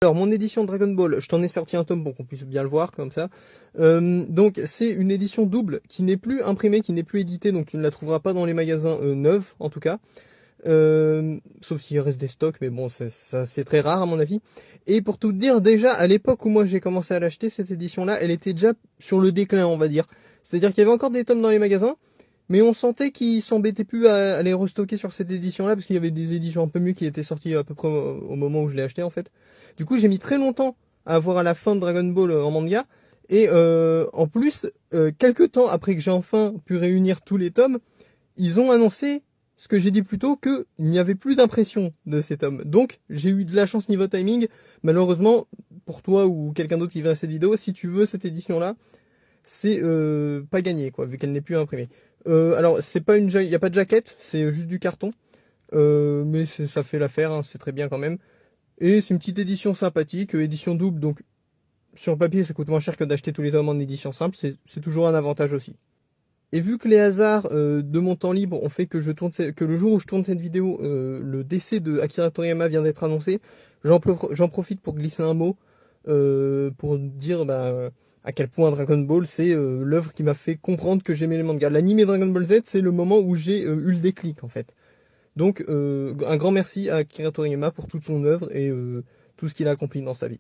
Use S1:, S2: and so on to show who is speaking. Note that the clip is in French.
S1: Alors, mon édition Dragon Ball, je t'en ai sorti un tome pour qu'on puisse bien le voir, comme ça. Donc, c'est une édition double qui n'est plus imprimée, qui n'est plus éditée, donc tu ne la trouveras pas dans les magasins neufs, en tout cas. Sauf s'il reste des stocks, mais bon, c'est très rare à mon avis. Et pour tout te dire, déjà, à l'époque où moi j'ai commencé à l'acheter, cette édition-là, elle était déjà sur le déclin, on va dire. C'est-à-dire qu'il y avait encore des tomes dans les magasins, mais on sentait qu'ils s'embêtaient plus à les restocker sur cette édition-là, parce qu'il y avait des éditions un peu mieux qui étaient sorties à peu près au moment où je l'ai acheté, en fait. Du coup, j'ai mis très longtemps à avoir à la fin de Dragon Ball en manga, et en plus, quelques temps après que j'ai enfin pu réunir tous les tomes, ils ont annoncé ce que j'ai dit plus tôt, qu'il n'y avait plus d'impression de cet homme. Donc, j'ai eu de la chance niveau timing. Malheureusement, pour toi ou quelqu'un d'autre qui verra cette vidéo, si tu veux cette édition-là, c'est pas gagné, quoi, vu qu'elle n'est plus imprimée. Alors, c'est pas il y a pas de jaquette, c'est juste du carton. Mais ça fait l'affaire, hein, c'est très bien quand même. Et c'est une petite édition sympathique, édition double, donc sur le papier, ça coûte moins cher que d'acheter tous les tomes en édition simple, c'est toujours un avantage aussi. Et vu que les hasards de mon temps libre ont fait que que le jour où je tourne cette vidéo, le décès de Akira Toriyama vient d'être annoncé, j'en profite pour glisser un mot pour dire à quel point Dragon Ball c'est l'œuvre qui m'a fait comprendre que j'aimais les mangas. L'anime Dragon Ball Z, c'est le moment où j'ai eu le déclic en fait. Donc un grand merci à Akira Toriyama pour toute son œuvre et tout ce qu'il a accompli dans sa vie.